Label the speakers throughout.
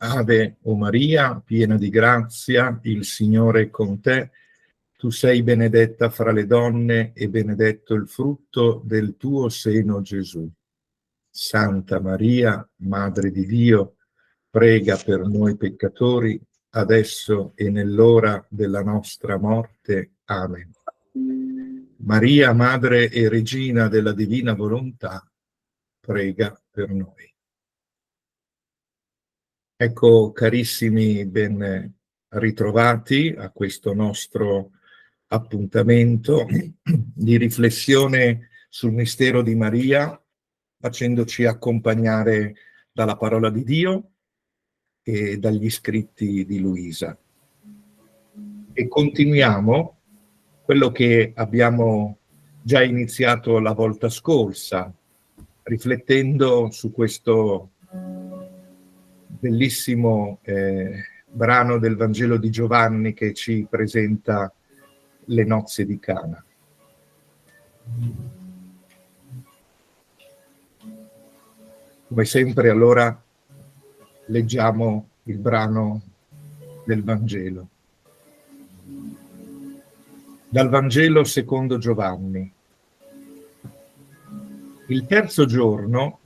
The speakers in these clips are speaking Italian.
Speaker 1: Ave o Maria, piena di grazia, il Signore è con te. Tu sei benedetta fra le donne e benedetto il frutto del tuo seno, Gesù. Santa Maria, Madre di Dio, prega per noi peccatori, adesso e nell'ora della nostra morte. Amen. Maria, Madre e Regina della Divina Volontà, prega per noi. Ecco, carissimi, ben ritrovati a questo nostro appuntamento di riflessione sul mistero di Maria, facendoci accompagnare dalla parola di Dio e dagli scritti di Luisa. E continuiamo quello che abbiamo già iniziato la volta scorsa, riflettendo su questo bellissimo brano del Vangelo di Giovanni che ci presenta le nozze di Cana. Come sempre, allora, leggiamo il brano del Vangelo. Dal Vangelo secondo Giovanni. Il terzo giorno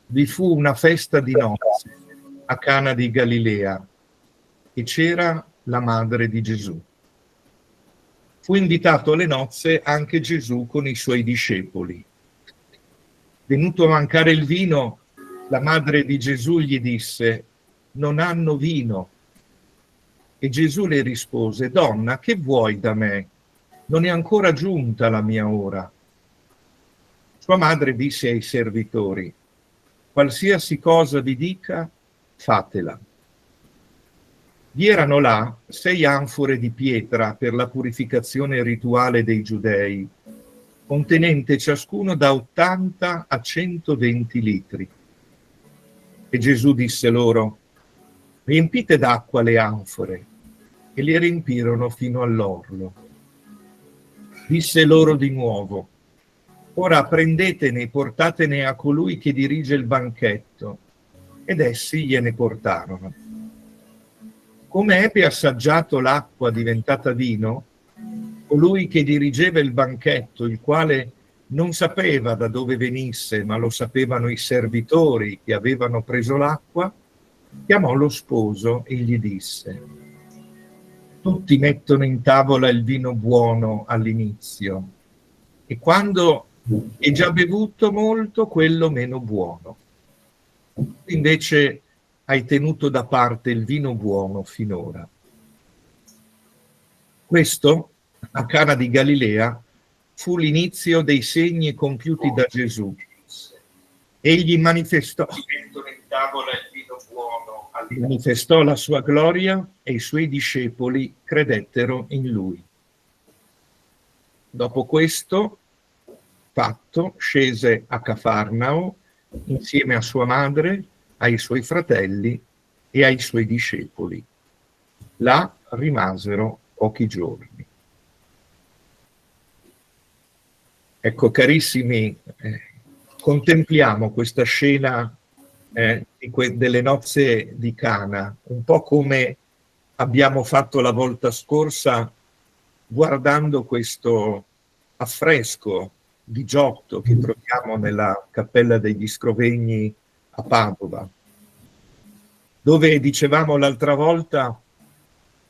Speaker 1: vi fu una festa di nozze a Cana di Galilea e c'era la madre di Gesù. Fu invitato alle nozze anche Gesù con i suoi discepoli. Venuto a mancare il vino, la madre di Gesù gli disse: non hanno vino. E Gesù le rispose: donna, che vuoi da me? Non è ancora giunta la mia ora. Sua madre disse ai servitori: qualsiasi cosa vi dica, fatela. Vi erano là 6 anfore di pietra per la purificazione rituale dei giudei, contenente ciascuno da 80 a 120 litri. E Gesù disse loro: riempite d'acqua le anfore, e le riempirono fino all'orlo. Disse loro di nuovo: ora prendetene e portatene a colui che dirige il banchetto. Ed essi gliene portarono. Come ebbe assaggiato l'acqua diventata vino, colui che dirigeva il banchetto, il quale non sapeva da dove venisse, ma lo sapevano i servitori che avevano preso l'acqua, chiamò lo sposo e gli disse: tutti mettono in tavola il vino buono all'inizio, e quando è già bevuto molto, quello meno buono. Invece hai tenuto da parte il vino buono finora. Questo, a Cana di Galilea, fu l'inizio dei segni compiuti da Gesù. Egli manifestò la sua gloria e i suoi discepoli credettero in lui. Dopo questo fatto scese a Cafarnao insieme a sua madre, ai suoi fratelli e ai suoi discepoli. Là rimasero pochi giorni. Ecco, carissimi, contempliamo questa scena delle nozze di Cana, un po' come abbiamo fatto la volta scorsa, guardando questo affresco di Giotto che troviamo nella Cappella degli Scrovegni a Padova, dove, dicevamo l'altra volta,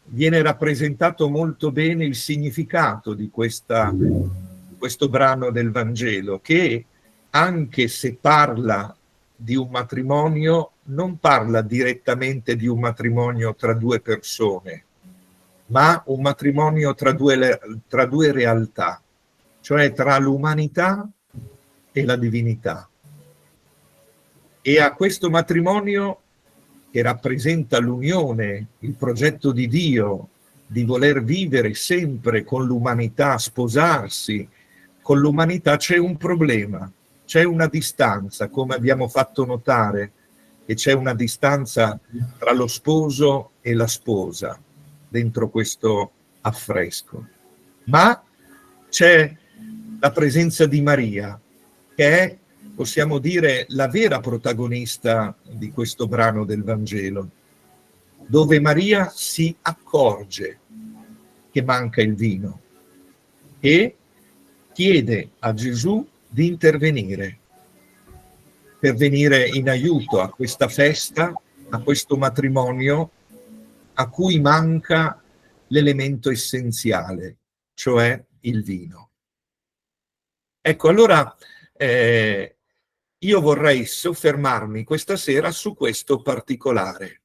Speaker 1: viene rappresentato molto bene il significato di questo brano del Vangelo, che anche se parla di un matrimonio, non parla direttamente di un matrimonio tra due persone, ma un matrimonio tra due realtà, cioè tra l'umanità e la divinità. E a questo matrimonio, che rappresenta l'unione, il progetto di Dio di voler vivere sempre con l'umanità, sposarsi con l'umanità, c'è un problema, c'è una distanza, come abbiamo fatto notare, che c'è una distanza tra lo sposo e la sposa dentro questo affresco. Ma c'è la presenza di Maria, che è, possiamo dire, la vera protagonista di questo brano del Vangelo. dove Maria si accorge che manca il vino e chiede a Gesù di intervenire per venire in aiuto a questa festa, a questo matrimonio a cui manca l'elemento essenziale, cioè il vino. Ecco, allora io vorrei soffermarmi questa sera su questo particolare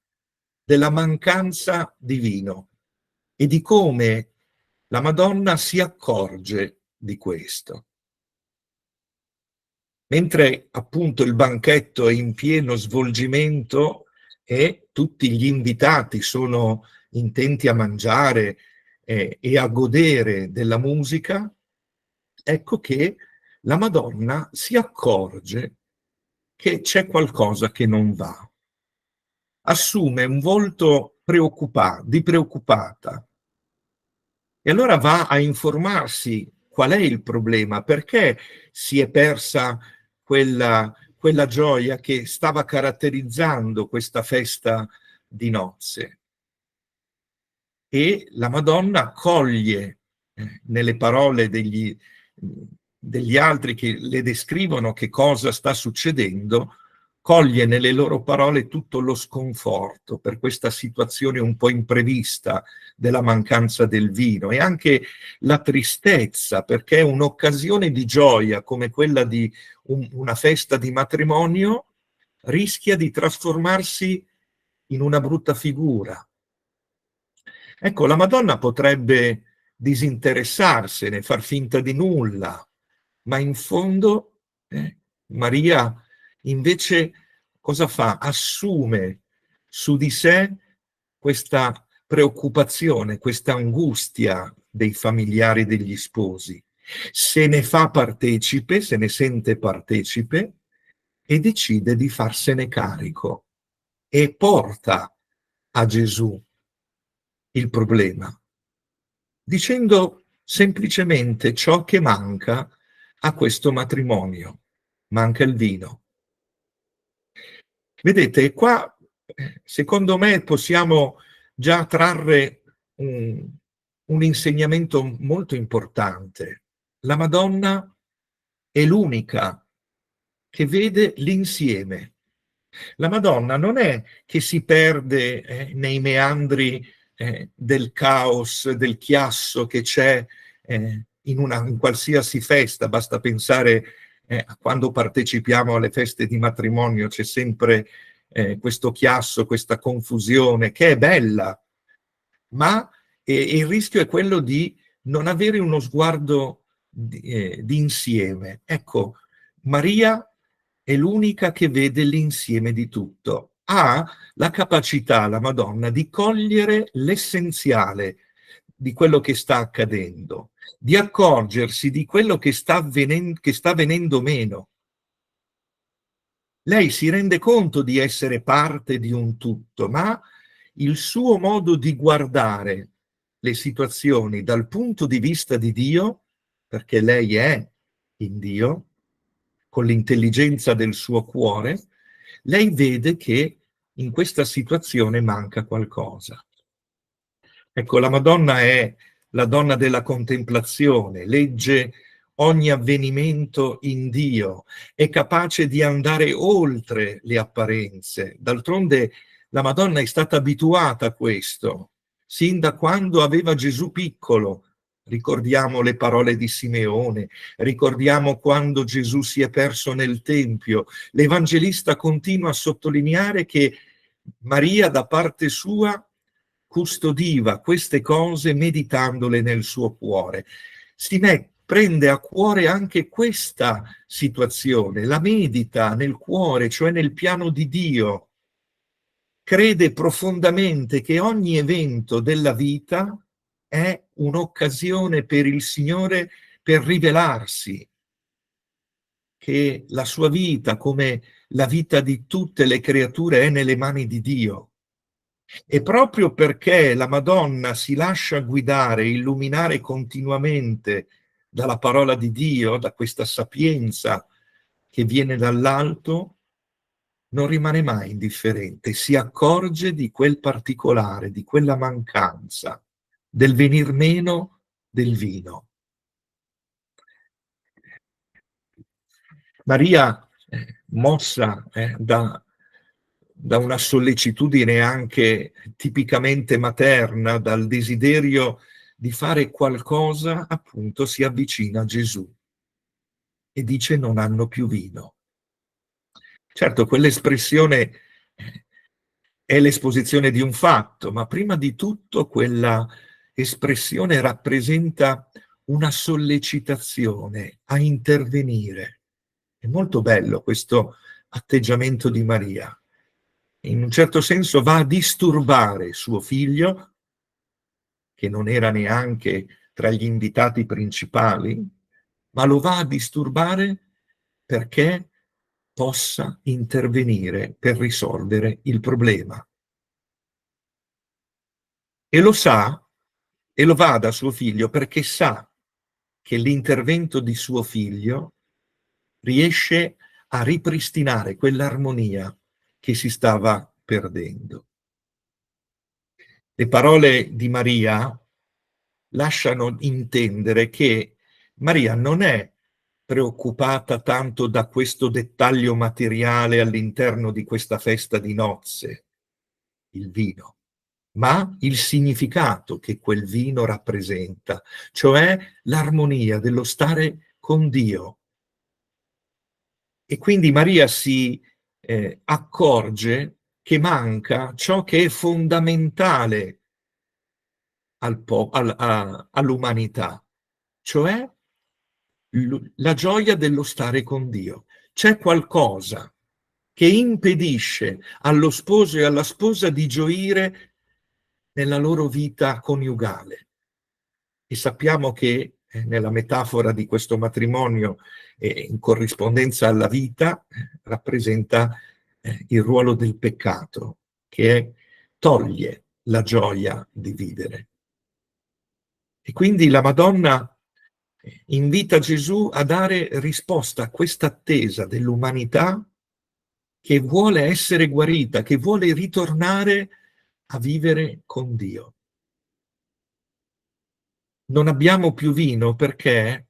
Speaker 1: della mancanza di vino e di come la Madonna si accorge di questo. Mentre appunto il banchetto è in pieno svolgimento e tutti gli invitati sono intenti a mangiare e a godere della musica, ecco che la Madonna si accorge che c'è qualcosa che non va. Assume un volto preoccupata e allora va a informarsi qual è il problema, perché si è persa quella gioia che stava caratterizzando questa festa di nozze. E la Madonna coglie nelle parole degli altri che le descrivono che cosa sta succedendo, coglie nelle loro parole tutto lo sconforto per questa situazione un po' imprevista della mancanza del vino e anche la tristezza, perché un'occasione di gioia come quella di una festa di matrimonio rischia di trasformarsi in una brutta figura. Ecco, la Madonna potrebbe disinteressarsene, far finta di nulla, ma in fondo Maria invece cosa fa? Assume su di sé questa preoccupazione, questa angustia dei familiari degli sposi. Se ne fa partecipe, se ne sente partecipe e decide di farsene carico e porta a Gesù il problema, dicendo semplicemente ciò che manca a questo matrimonio. Manca il vino. Vedete, qua secondo me possiamo già trarre un insegnamento molto importante. La Madonna è l'unica che vede l'insieme. La Madonna non è che si perde nei meandri del caos, del chiasso che c'è in qualsiasi festa. Basta pensare a quando partecipiamo alle feste di matrimonio, c'è sempre questo chiasso, questa confusione che è bella, ma il rischio è quello di non avere uno sguardo di insieme. Ecco, Maria è l'unica che vede l'insieme di tutto. Ha la capacità, la Madonna, di cogliere l'essenziale di quello che sta accadendo, di accorgersi di quello che sta venendo meno. Lei si rende conto di essere parte di un tutto, ma il suo modo di guardare le situazioni dal punto di vista di Dio, perché lei è in Dio, con l'intelligenza del suo cuore, lei vede che in questa situazione manca qualcosa. Ecco, la Madonna è la donna della contemplazione, legge ogni avvenimento in Dio, è capace di andare oltre le apparenze. D'altronde la Madonna è stata abituata a questo, sin da quando aveva Gesù piccolo. Ricordiamo le parole di Simeone, ricordiamo quando Gesù si è perso nel Tempio. L'Evangelista continua a sottolineare che Maria da parte sua custodiva queste cose meditandole nel suo cuore. Prende a cuore anche questa situazione, la medita nel cuore, cioè nel piano di Dio. Crede profondamente che ogni evento della vita è un'occasione per il Signore per rivelarsi, che la sua vita, come la vita di tutte le creature, è nelle mani di Dio. E proprio perché la Madonna si lascia guidare, illuminare continuamente dalla parola di Dio, da questa sapienza che viene dall'alto, non rimane mai indifferente, si accorge di quel particolare, di quella mancanza, del venir meno del vino. Maria, mossa da una sollecitudine anche tipicamente materna, dal desiderio di fare qualcosa, appunto, si avvicina a Gesù e dice: non hanno più vino. Certo, quell'espressione è l'esposizione di un fatto, ma prima di tutto quella espressione rappresenta una sollecitazione a intervenire. È molto bello questo atteggiamento di Maria. In un certo senso va a disturbare suo figlio, che non era neanche tra gli invitati principali, ma lo va a disturbare perché possa intervenire per risolvere il problema. E lo sa, e lo va da suo figlio perché sa che l'intervento di suo figlio riesce a ripristinare quell'armonia che si stava perdendo. Le parole di Maria lasciano intendere che Maria non è preoccupata tanto da questo dettaglio materiale all'interno di questa festa di nozze, il vino, ma il significato che quel vino rappresenta, cioè l'armonia dello stare con Dio. E quindi Maria si accorge che manca ciò che è fondamentale all'umanità, cioè la gioia dello stare con Dio. C'è qualcosa che impedisce allo sposo e alla sposa di gioire nella loro vita coniugale. E sappiamo che nella metafora di questo matrimonio, in corrispondenza alla vita, rappresenta il ruolo del peccato, che toglie la gioia di vivere. E quindi la Madonna invita Gesù a dare risposta a questa attesa dell'umanità che vuole essere guarita, che vuole ritornare a vivere con Dio. Non abbiamo più vino perché?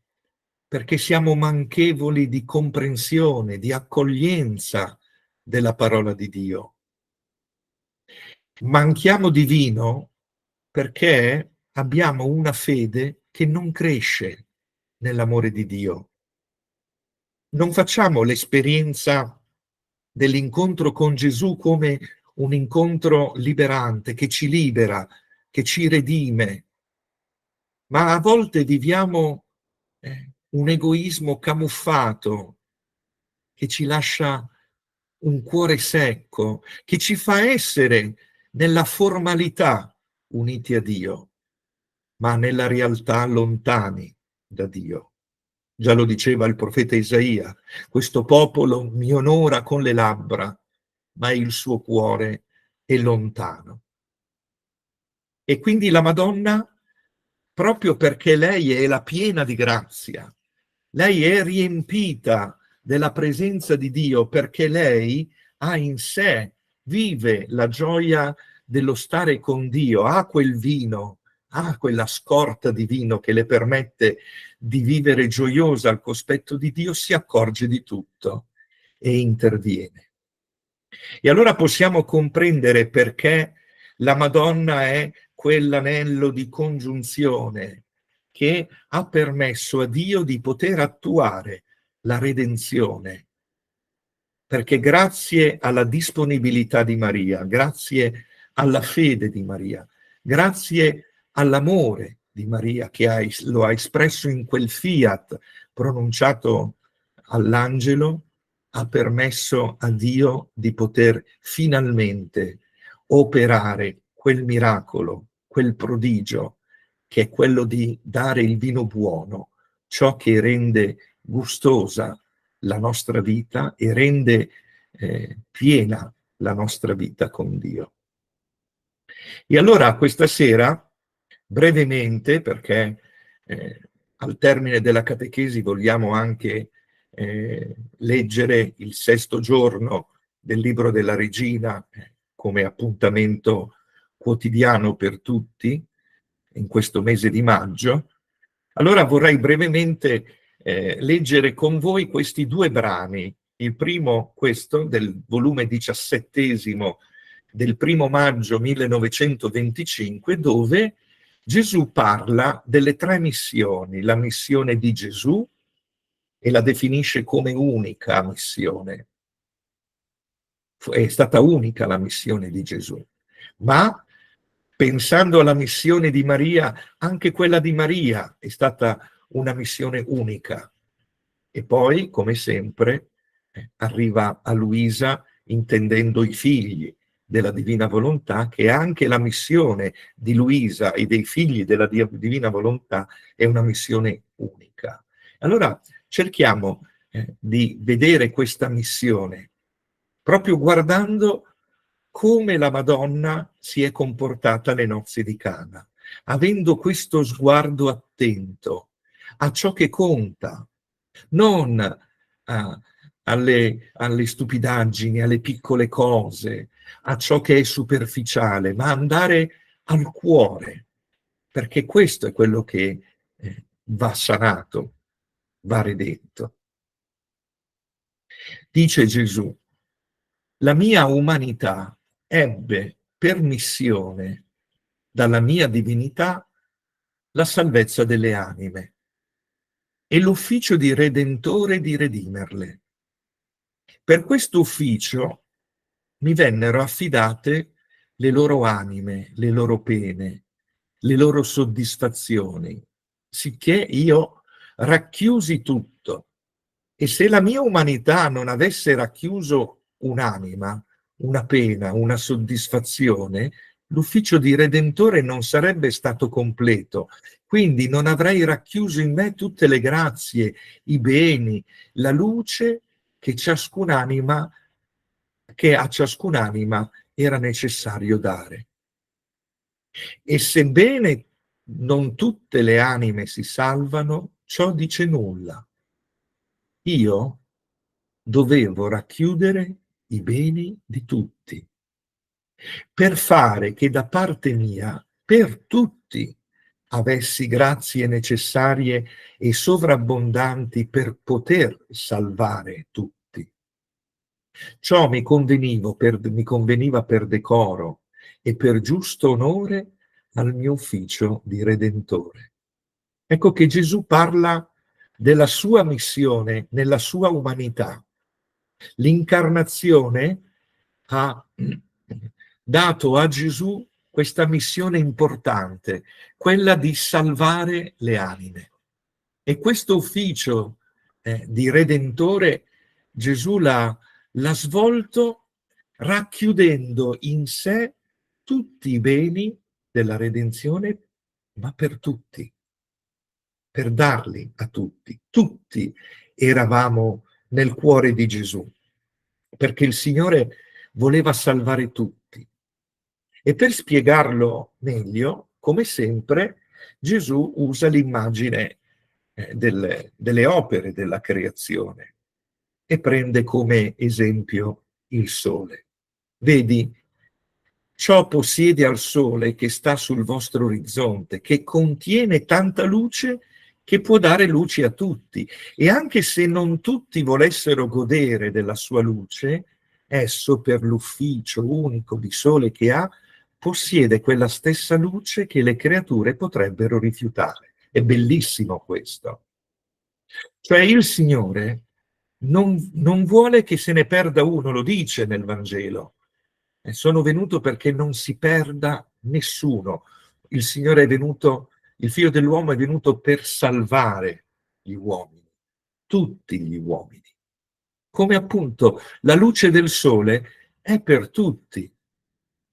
Speaker 1: Perché siamo manchevoli di comprensione, di accoglienza della parola di Dio. Manchiamo di vino perché abbiamo una fede che non cresce nell'amore di Dio. Non facciamo l'esperienza dell'incontro con Gesù come un incontro liberante, che ci libera, che ci redime, ma a volte viviamo un egoismo camuffato che ci lascia un cuore secco, che ci fa essere nella formalità uniti a Dio, ma nella realtà lontani da Dio. Già lo diceva il profeta Isaia: questo popolo mi onora con le labbra, ma il suo cuore è lontano. E quindi la Madonna, proprio perché lei è la piena di grazia, lei è riempita della presenza di Dio, perché lei ha in sé, vive la gioia dello stare con Dio, ha quel vino, ha quella scorta di vino che le permette di vivere gioiosa al cospetto di Dio, si accorge di tutto e interviene. E allora possiamo comprendere perché la Madonna è quell'anello di congiunzione che ha permesso a Dio di poter attuare la redenzione. Perché grazie alla disponibilità di Maria, grazie alla fede di Maria, grazie all'amore di Maria che lo ha espresso in quel fiat pronunciato all'angelo, ha permesso a Dio di poter finalmente operare quel miracolo, quel prodigio, che è quello di dare il vino buono, ciò che rende gustosa la nostra vita e rende piena la nostra vita con Dio. E allora questa sera, brevemente, perché al termine della catechesi vogliamo anche leggere il sesto giorno del Libro della Regina come appuntamento quotidiano per tutti in questo mese di maggio, allora vorrei brevemente leggere con voi questi due brani. Il primo, questo, del volume 17 del 1 maggio 1925, dove Gesù parla delle tre missioni, la missione di Gesù, e la definisce come unica missione. È stata unica la missione di Gesù, ma pensando alla missione di Maria, anche quella di Maria è stata una missione unica. E poi, come sempre, arriva a Luisa intendendo i figli della Divina Volontà, che anche la missione di Luisa e dei figli della Divina Volontà è una missione unica. Allora cerchiamo di vedere questa missione proprio guardando come la Madonna si è comportata alle nozze di Cana, avendo questo sguardo attento a ciò che conta, non alle stupidaggini, alle piccole cose, a ciò che è superficiale, ma andare al cuore, perché questo è quello che va sanato, va redento. Dice Gesù: la mia umanità ebbe per missione dalla mia divinità la salvezza delle anime e l'ufficio di redentore di redimerle. Per questo ufficio mi vennero affidate le loro anime, le loro pene, le loro soddisfazioni, sicché io racchiusi tutto. E se la mia umanità non avesse racchiuso un'anima, una pena, una soddisfazione, l'ufficio di redentore non sarebbe stato completo. Quindi non avrei racchiuso in me tutte le grazie, i beni, la luce che a ciascun'anima era necessario dare. E sebbene non tutte le anime si salvano, ciò dice nulla. Io dovevo racchiudere i beni di tutti, per fare che da parte mia, per tutti, avessi grazie necessarie e sovrabbondanti per poter salvare tutti. Ciò mi conveniva per decoro e per giusto onore al mio ufficio di Redentore. Ecco che Gesù parla della sua missione nella sua umanità. L'incarnazione ha dato a Gesù questa missione importante, quella di salvare le anime. E questo ufficio di Redentore Gesù l'ha svolto racchiudendo in sé tutti i beni della redenzione, ma per tutti, per darli a tutti. Tutti eravamo nel cuore di Gesù, perché il Signore voleva salvare tutti. E per spiegarlo meglio, come sempre, Gesù usa l'immagine delle opere della creazione e prende come esempio il sole. Vedi, ciò possiede al sole che sta sul vostro orizzonte, che contiene tanta luce che può dare luce a tutti. E anche se non tutti volessero godere della sua luce, esso, per l'ufficio unico di sole che ha, possiede quella stessa luce che le creature potrebbero rifiutare. È bellissimo questo. Cioè il Signore non vuole che se ne perda uno, lo dice nel Vangelo. Sono venuto perché non si perda nessuno. Il Signore è venuto, il Figlio dell'uomo è venuto per salvare gli uomini, tutti gli uomini. Come appunto la luce del sole è per tutti,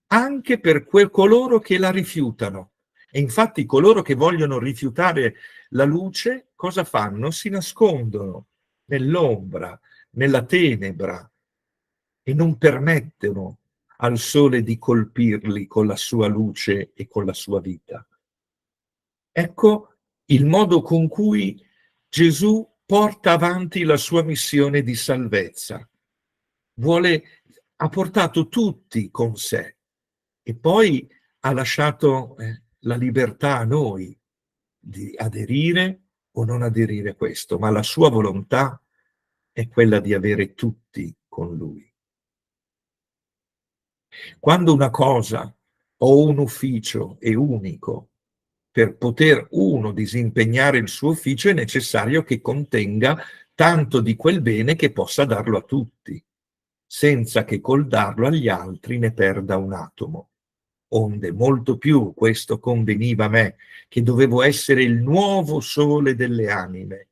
Speaker 1: anche per coloro che la rifiutano. E infatti coloro che vogliono rifiutare la luce, cosa fanno? Si nascondono nell'ombra, nella tenebra e non permettono al sole di colpirli con la sua luce e con la sua vita. Ecco il modo con cui Gesù porta avanti la sua missione di salvezza. Vuole ha portato tutti con sé e poi ha lasciato la libertà a noi di aderire o non aderire a questo, ma la sua volontà è quella di avere tutti con lui. Quando una cosa o un ufficio è unico, per poter uno disimpegnare il suo ufficio è necessario che contenga tanto di quel bene che possa darlo a tutti, senza che col darlo agli altri ne perda un atomo. Onde molto più questo conveniva a me, che dovevo essere il nuovo sole delle anime,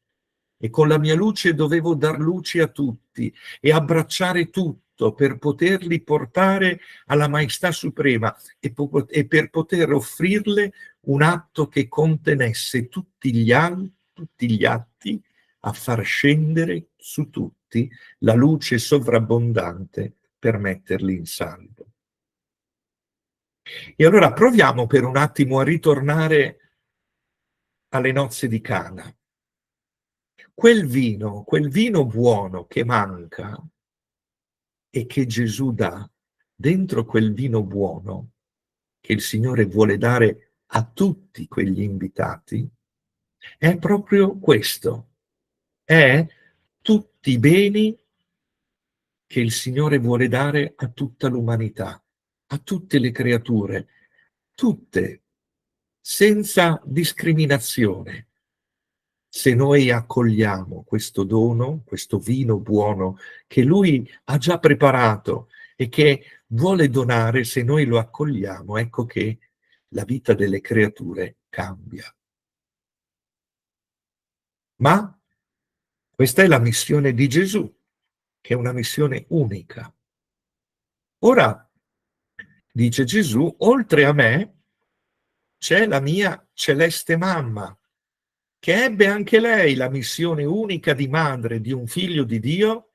Speaker 1: e con la mia luce dovevo dar luce a tutti e abbracciare tutto per poterli portare alla maestà suprema e per poter offrirle un atto che contenesse tutti gli atti a far scendere su tutti la luce sovrabbondante per metterli in salvo. E allora proviamo per un attimo a ritornare alle nozze di Cana. Quel vino buono che manca e che Gesù dà, dentro quel vino buono che il Signore vuole dare a tutti quegli invitati, è proprio questo, è tutti i beni che il Signore vuole dare a tutta l'umanità, a tutte le creature, tutte, senza discriminazione. Se noi accogliamo questo dono, questo vino buono che Lui ha già preparato e che vuole donare, se noi lo accogliamo, ecco che la vita delle creature cambia. Ma questa è la missione di Gesù, che è una missione unica. Ora, dice Gesù, oltre a me c'è la mia celeste mamma, che ebbe anche lei la missione unica di madre di un figlio di Dio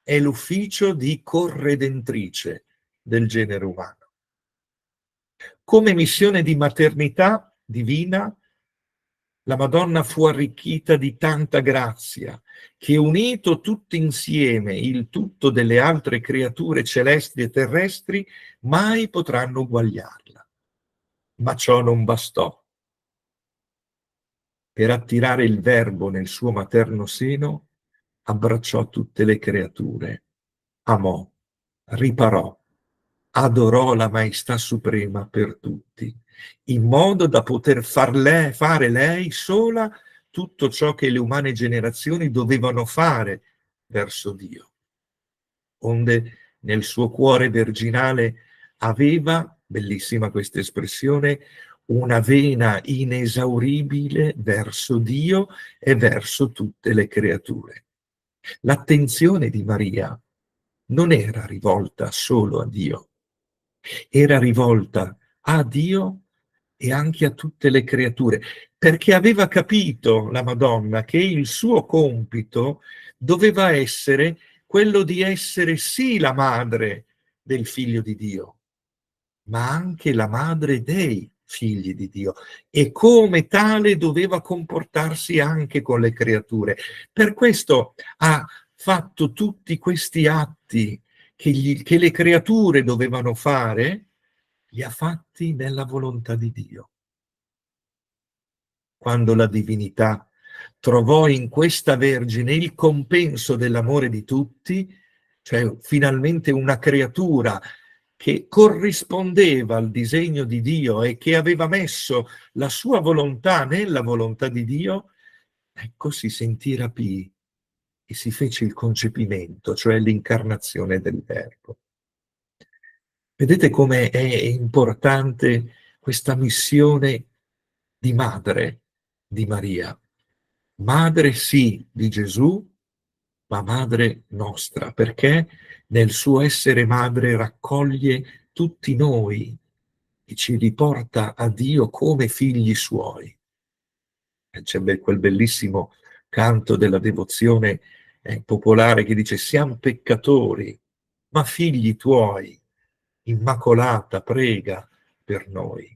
Speaker 1: e l'ufficio di corredentrice del genere umano. Come missione di maternità divina, la Madonna fu arricchita di tanta grazia che, unito tutti insieme il tutto delle altre creature celesti e terrestri, mai potranno uguagliarla. Ma ciò non bastò. Per attirare il Verbo nel suo materno seno, abbracciò tutte le creature, amò, riparò, adorò la maestà suprema per tutti, in modo da poter fare lei sola tutto ciò che le umane generazioni dovevano fare verso Dio. Onde nel suo cuore virginale aveva, bellissima questa espressione, una vena inesauribile verso Dio e verso tutte le creature. L'attenzione di Maria non era rivolta solo a Dio, era rivolta a Dio e anche a tutte le creature, perché aveva capito la Madonna che il suo compito doveva essere quello di essere sì la madre del figlio di Dio, ma anche la madre dei figli di Dio, e come tale doveva comportarsi anche con le creature. Per questo ha fatto tutti questi atti che le creature dovevano fare, li ha fatti nella volontà di Dio. Quando la divinità trovò in questa Vergine il compenso dell'amore di tutti, cioè finalmente una creatura che corrispondeva al disegno di Dio e che aveva messo la sua volontà nella volontà di Dio, ecco si sentì rapì e si fece il concepimento, cioè l'incarnazione del Verbo. Vedete come è importante questa missione di madre di Maria. Madre sì di Gesù, ma madre nostra, perché nel suo essere madre raccoglie tutti noi e ci riporta a Dio come figli suoi. C'è quel bellissimo canto della devozione popolare che dice: siamo peccatori, ma figli tuoi, Immacolata, prega per noi.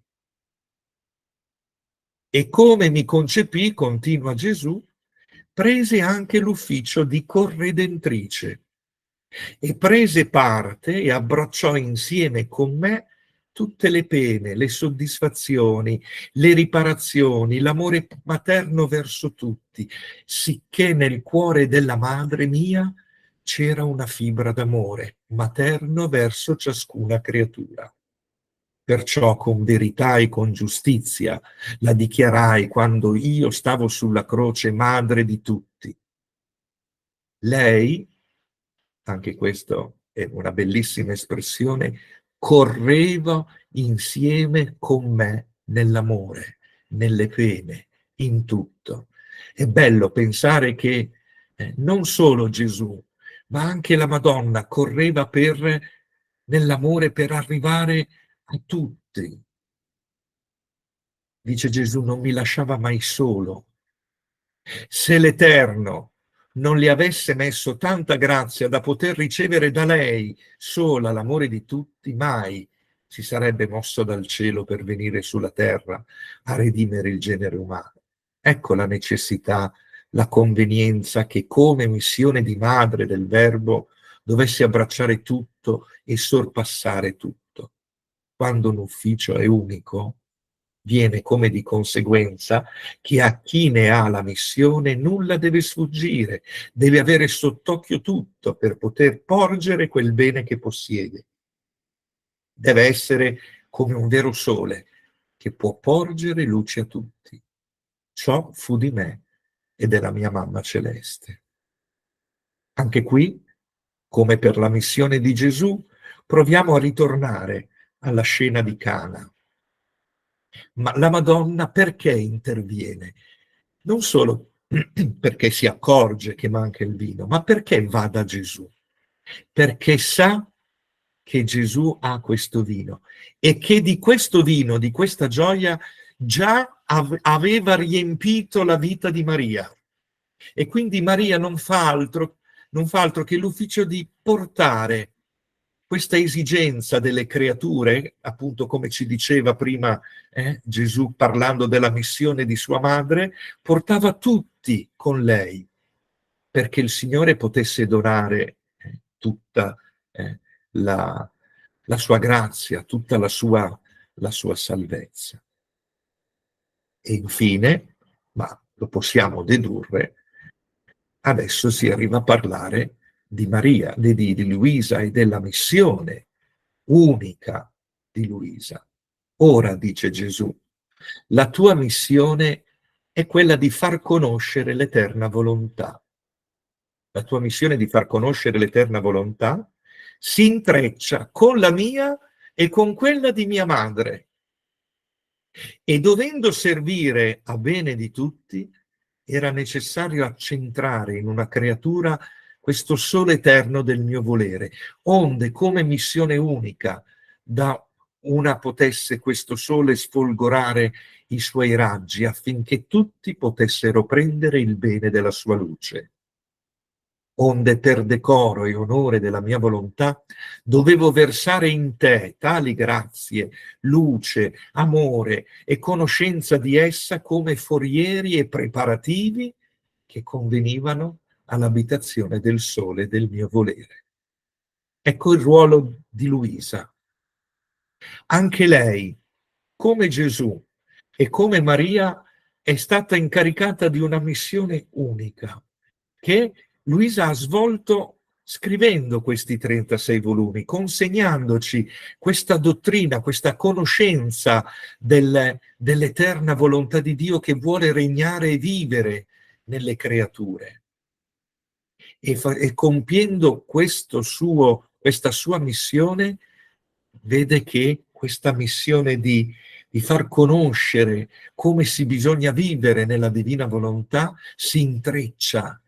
Speaker 1: E come mi concepì, continua Gesù, prese anche l'ufficio di corredentrice, e prese parte e abbracciò insieme con me tutte le pene, le soddisfazioni, le riparazioni, l'amore materno verso tutti, sicché nel cuore della madre mia c'era una fibra d'amore materno verso ciascuna creatura. Perciò con verità e con giustizia la dichiarai quando io stavo sulla croce, madre di tutti. Lei, anche questo è una bellissima espressione, correva insieme con me nell'amore, nelle pene, in tutto. È bello pensare che non solo Gesù, ma anche la Madonna correva nell'amore per arrivare a tutti. Dice Gesù, non mi lasciava mai solo. Se l'Eterno non le avesse messo tanta grazia da poter ricevere da lei sola l'amore di tutti, mai si sarebbe mosso dal cielo per venire sulla terra a redimere il genere umano. Ecco la necessità, la convenienza che come missione di madre del Verbo dovesse abbracciare tutto e sorpassare tutto. Quando un ufficio è unico, viene come di conseguenza che a chi ne ha la missione nulla deve sfuggire, deve avere sott'occhio tutto per poter porgere quel bene che possiede. Deve essere come un vero sole che può porgere luce a tutti. Ciò fu di me e della mia mamma celeste. Anche qui, come per la missione di Gesù, proviamo a ritornare alla scena di Cana. Ma la Madonna perché interviene? Non solo perché si accorge che manca il vino, ma perché va da Gesù? Perché sa che Gesù ha questo vino e che di questo vino, di questa gioia, già aveva riempito la vita di Maria. E quindi Maria non fa altro che l'ufficio di portare questa esigenza delle creature, appunto come ci diceva prima Gesù parlando della missione di sua madre, portava tutti con lei perché il Signore potesse donare tutta la, la sua grazia, tutta la sua salvezza. E infine, ma lo possiamo dedurre, adesso si arriva a parlare di Maria, di Luisa e della missione unica di Luisa. Ora, dice Gesù, la tua missione è quella di far conoscere l'eterna volontà. La tua missione di far conoscere l'eterna volontà si intreccia con la mia e con quella di mia madre. E dovendo servire a bene di tutti, era necessario accentrare in una creatura questo sole eterno del mio volere, onde come missione unica da una potesse questo sole sfolgorare i suoi raggi affinché tutti potessero prendere il bene della sua luce. Onde per decoro e onore della mia volontà dovevo versare in te tali grazie, luce, amore e conoscenza di essa come forieri e preparativi che convenivano all'abitazione del sole del mio volere. Ecco il ruolo di Luisa. Anche lei, come Gesù e come Maria, è stata incaricata di una missione unica, che Luisa ha svolto scrivendo questi 36 volumi, consegnandoci questa dottrina, questa conoscenza dell'eterna volontà di Dio che vuole regnare e vivere nelle creature. E compiendo questa sua missione, vede che questa missione di far conoscere come si bisogna vivere nella divina volontà si intreccia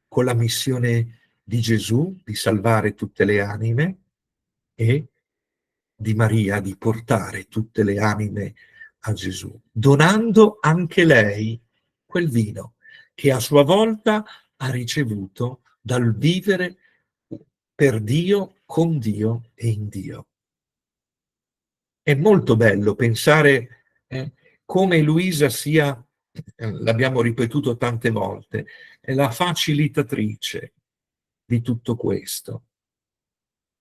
Speaker 1: con la missione di Gesù di salvare tutte le anime e di Maria di portare tutte le anime a Gesù, donando anche lei quel vino che a sua volta ha ricevuto dal vivere per Dio, con Dio e in Dio. È molto bello pensare come Luisa sia, l'abbiamo ripetuto tante volte, è la facilitatrice di tutto questo.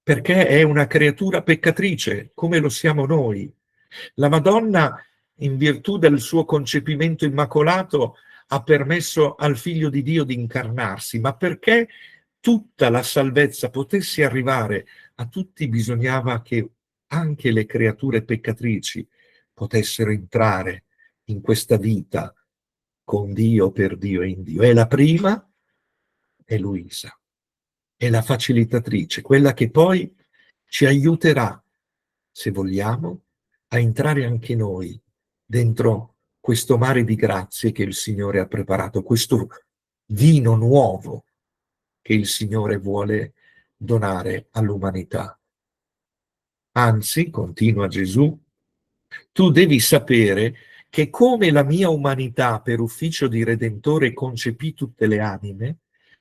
Speaker 1: perché è una creatura peccatrice, come lo siamo noi. La Madonna, in virtù del suo concepimento immacolato, ha permesso al Figlio di Dio di incarnarsi, ma perché tutta la salvezza potesse arrivare a tutti bisognava che anche le creature peccatrici potessero entrare in questa vita con Dio, per Dio e in Dio. E la prima è Luisa, è la facilitatrice, quella che poi ci aiuterà, se vogliamo, a entrare anche noi dentro questo mare di grazie che il Signore ha preparato, questo vino nuovo che il Signore vuole donare all'umanità. Anzi, continua Gesù, tu devi sapere che come la mia umanità per ufficio di Redentore concepì tutte le anime,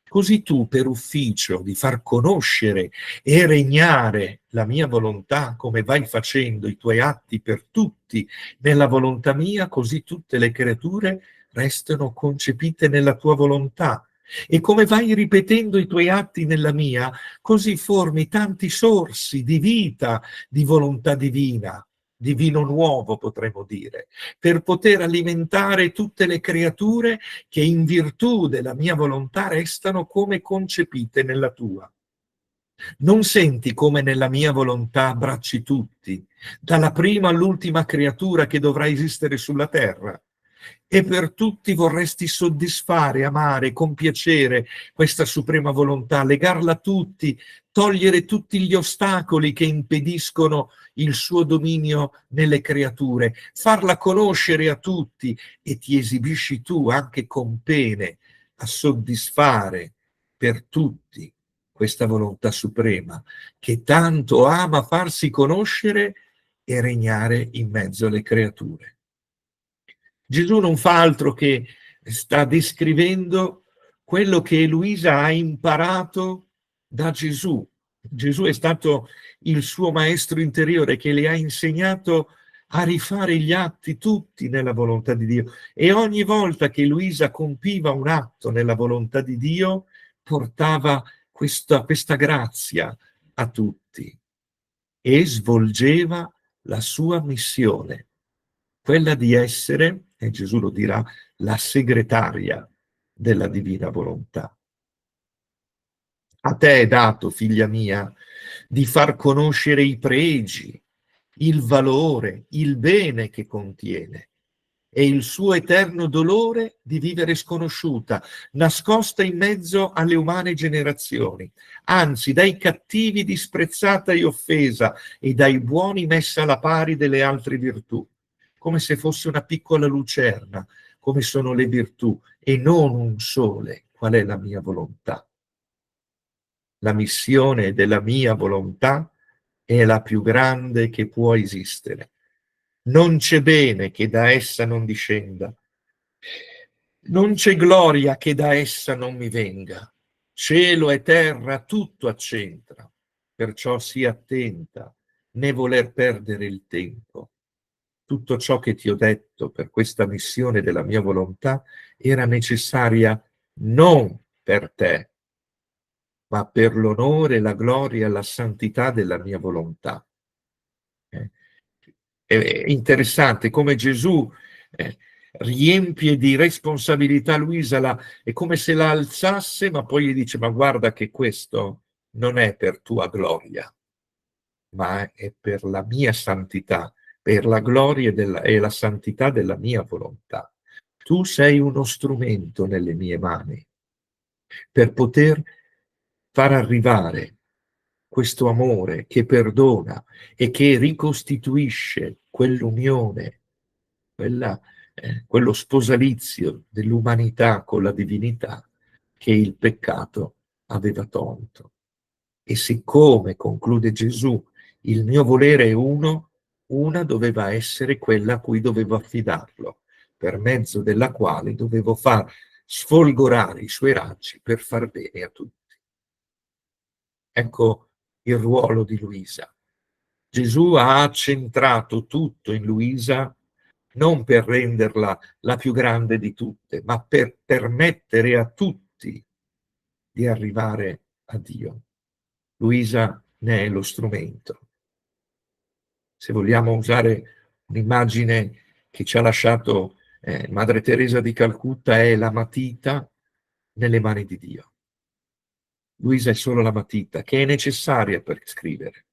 Speaker 1: così tu per ufficio di far conoscere e regnare la mia volontà, come vai facendo i tuoi atti per tutti nella volontà mia, così tutte le creature restano concepite nella tua volontà. E come vai ripetendo i tuoi atti nella mia, così formi tanti sorsi di vita, di volontà divina, di vino nuovo potremmo dire, per poter alimentare tutte le creature che in virtù della mia volontà restano come concepite nella tua. Non senti come nella mia volontà abbracci tutti, dalla prima all'ultima creatura che dovrà esistere sulla terra, e per tutti vorresti soddisfare, amare, compiacere questa suprema volontà, legarla a tutti, togliere tutti gli ostacoli che impediscono il suo dominio nelle creature, farla conoscere a tutti, e ti esibisci tu anche con pene a soddisfare per tutti questa volontà suprema che tanto ama farsi conoscere e regnare in mezzo alle creature. Gesù non fa altro che sta descrivendo quello che Luisa ha imparato da Gesù. Gesù è stato il suo maestro interiore che le ha insegnato a rifare gli atti tutti nella volontà di Dio. E ogni volta che Luisa compiva un atto nella volontà di Dio, portava questa grazia a tutti e svolgeva la sua missione, quella di essere, e Gesù lo dirà, la segretaria della divina volontà. A te è dato, figlia mia, di far conoscere i pregi, il valore, il bene che contiene e il suo eterno dolore di vivere sconosciuta, nascosta in mezzo alle umane generazioni, anzi dai cattivi disprezzata e offesa e dai buoni messa alla pari delle altre virtù, come se fosse una piccola lucerna, come sono le virtù, e non un sole, qual è la mia volontà. La missione della mia volontà è la più grande che può esistere. Non c'è bene che da essa non discenda. Non c'è gloria che da essa non mi venga. Cielo e terra tutto accentra. Perciò sii attenta, né voler perdere il tempo. Tutto ciò che ti ho detto per questa missione della mia volontà era necessaria non per te, ma per l'onore, la gloria e la santità della mia volontà. È interessante come Gesù riempie di responsabilità Luisa, è come se la alzasse, ma poi gli dice: ma guarda che questo non è per tua gloria, ma è per la mia santità, per la gloria e la santità della mia volontà. Tu sei uno strumento nelle mie mani per poter far arrivare questo amore che perdona e che ricostituisce quell'unione, quello sposalizio dell'umanità con la divinità che il peccato aveva tolto. E siccome, conclude Gesù, il mio volere è uno, una doveva essere quella a cui dovevo affidarlo, per mezzo della quale dovevo far sfolgorare i suoi raggi per far bene a tutti. Ecco il ruolo di Luisa. Gesù ha centrato tutto in Luisa non per renderla la più grande di tutte, ma per permettere a tutti di arrivare a Dio. Luisa ne è lo strumento. Se vogliamo usare un'immagine che ci ha lasciato Madre Teresa di Calcutta, è la matita nelle mani di Dio. Luisa è solo la matita che è necessaria per scrivere,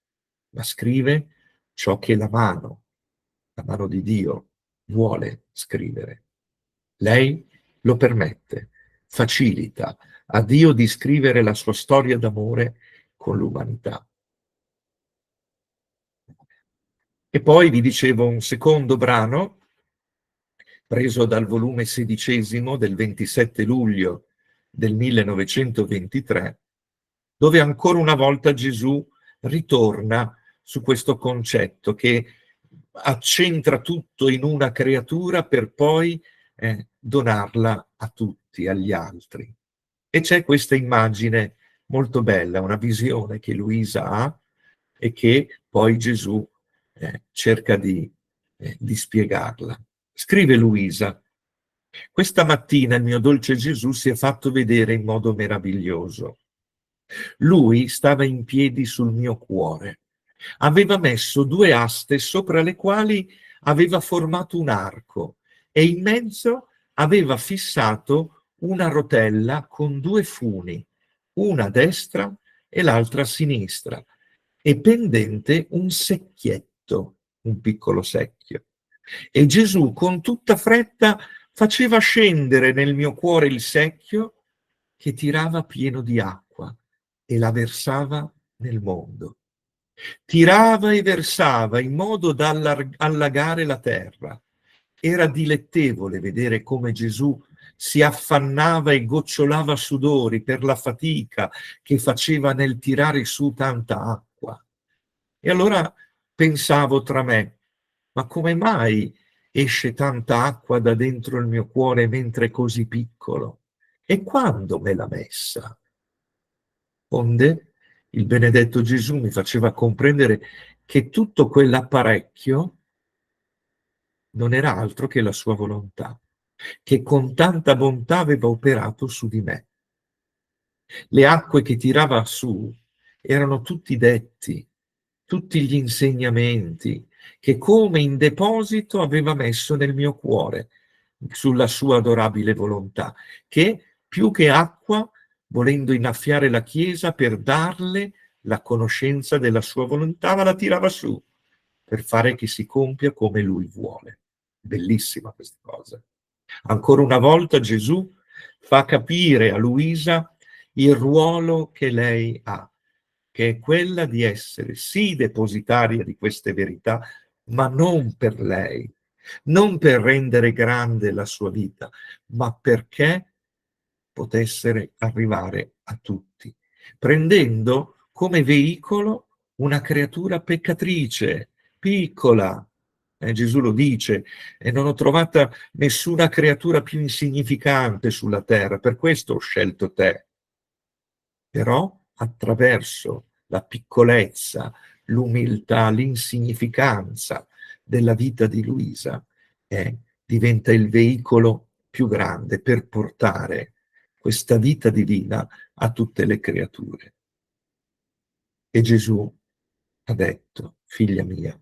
Speaker 1: ma scrive ciò che la mano di Dio vuole scrivere. Lei lo permette, facilita a Dio di scrivere la sua storia d'amore con l'umanità. E poi vi dicevo un secondo brano, preso dal volume 16 del 27 luglio del 1923, dove ancora una volta Gesù ritorna su questo concetto che accentra tutto in una creatura per poi donarla a tutti, agli altri. E c'è questa immagine molto bella, una visione che Luisa ha e che poi Gesù cerca di spiegarla. Scrive Luisa: questa mattina il mio dolce Gesù si è fatto vedere in modo meraviglioso. Lui stava in piedi sul mio cuore. Aveva messo 2 aste sopra le quali aveva formato un arco e in mezzo aveva fissato una rotella con 2 funi, una a destra e l'altra a sinistra, e pendente un secchietto, un piccolo secchio. E Gesù con tutta fretta faceva scendere nel mio cuore il secchio che tirava pieno di acqua e la versava nel mondo. Tirava e versava in modo da allagare la terra. Era dilettevole vedere come Gesù si affannava e gocciolava sudori per la fatica che faceva nel tirare su tanta acqua. E allora pensavo tra me, ma come mai esce tanta acqua da dentro il mio cuore mentre è così piccolo? E quando me l'ha messa? Onde il benedetto Gesù mi faceva comprendere che tutto quell'apparecchio non era altro che la sua volontà, che con tanta bontà aveva operato su di me. Le acque che tirava su erano tutti detti, tutti gli insegnamenti che come in deposito aveva messo nel mio cuore, sulla sua adorabile volontà, che più che acqua, volendo innaffiare la Chiesa per darle la conoscenza della sua volontà, ma la tirava su per fare che si compia come lui vuole. Bellissima questa cosa. Ancora una volta Gesù fa capire a Luisa il ruolo che lei ha, che è quella di essere sì depositaria di queste verità, ma non per lei, non per rendere grande la sua vita, ma perché potesse arrivare a tutti, prendendo come veicolo una creatura peccatrice, piccola. Gesù lo dice, e non ho trovata nessuna creatura più insignificante sulla terra, per questo ho scelto te. Però attraverso la piccolezza, l'umiltà, l'insignificanza della vita di Luisa, diventa il veicolo più grande per portare questa vita divina a tutte le creature. E Gesù ha detto: figlia mia,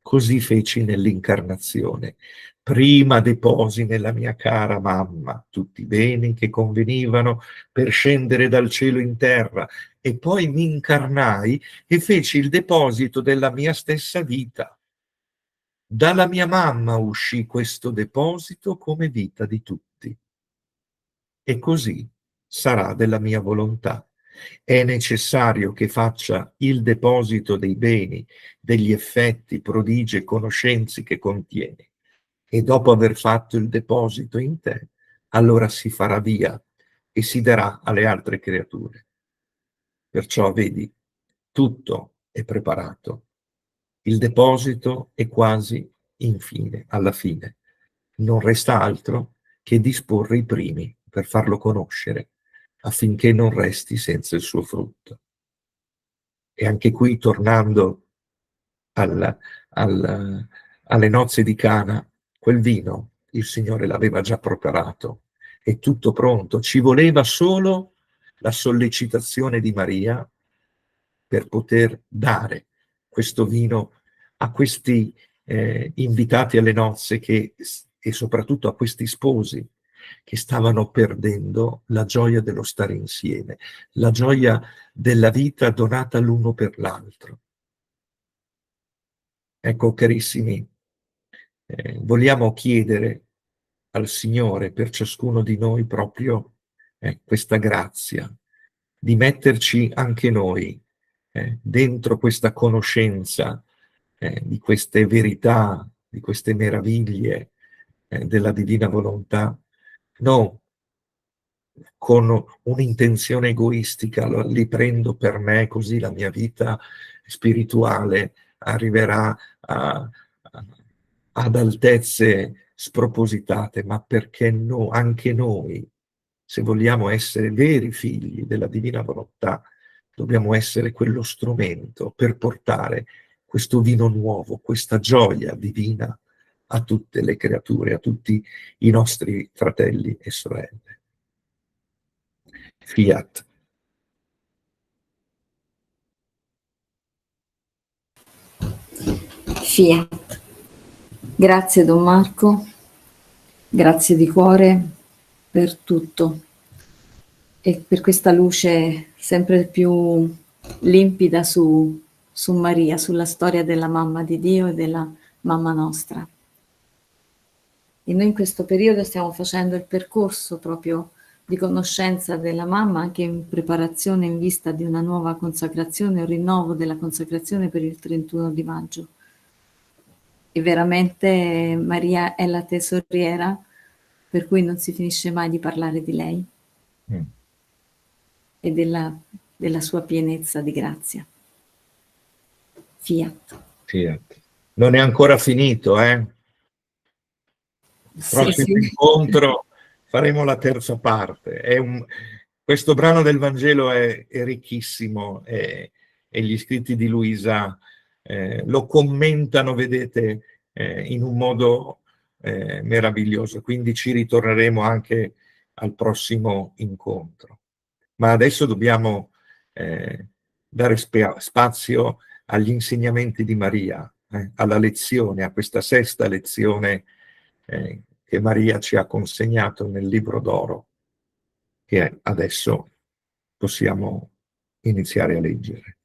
Speaker 1: così feci nell'incarnazione. Prima deposi nella mia cara mamma tutti i beni che convenivano per scendere dal cielo in terra, e poi mi incarnai e feci il deposito della mia stessa vita. Dalla mia mamma uscì questo deposito come vita di tutti. E così sarà della mia volontà. È necessario che faccia il deposito dei beni, degli effetti, prodigi e conoscenze che contieni. E dopo aver fatto il deposito in te, allora si farà via e si darà alle altre creature. Perciò vedi, tutto è preparato. Il deposito è quasi infine, alla fine. Non resta altro che disporre i primi per farlo conoscere, affinché non resti senza il suo frutto. E anche qui, tornando alle nozze di Cana, quel vino il Signore l'aveva già preparato, è tutto pronto, ci voleva solo la sollecitazione di Maria per poter dare questo vino a questi invitati alle nozze e soprattutto a questi sposi che stavano perdendo la gioia dello stare insieme, la gioia della vita donata l'uno per l'altro. Ecco, carissimi, vogliamo chiedere al Signore per ciascuno di noi proprio questa grazia di metterci anche noi dentro questa conoscenza di queste verità, di queste meraviglie della divina volontà, non con un'intenzione egoistica, li prendo per me così la mia vita spirituale arriverà ad altezze spropositate, ma perché no, anche noi, se vogliamo essere veri figli della divina volontà, dobbiamo essere quello strumento per portare questo vino nuovo, questa gioia divina a tutte le creature, a tutti i nostri fratelli e sorelle. Fiat.
Speaker 2: Fiat. Grazie Don Marco, grazie di cuore per tutto e per questa luce sempre più limpida su Maria, sulla storia della mamma di Dio e della mamma nostra. E noi in questo periodo stiamo facendo il percorso proprio di conoscenza della mamma, anche in preparazione in vista di una nuova consacrazione, un rinnovo della consacrazione per il 31 di maggio. E veramente Maria è la tesoriera, per cui non si finisce mai di parlare di lei e della sua pienezza di grazia. Fiat.
Speaker 1: Fiat. Non è ancora finito, Il prossimo incontro faremo la terza parte. Questo brano del Vangelo è ricchissimo e gli scritti di Luisa lo commentano, vedete, in un modo meraviglioso. Quindi ci ritorneremo anche al prossimo incontro. Ma adesso dobbiamo dare spazio agli insegnamenti di Maria, alla lezione, a questa sesta lezione che Maria ci ha consegnato nel libro d'oro, che adesso possiamo iniziare a leggere.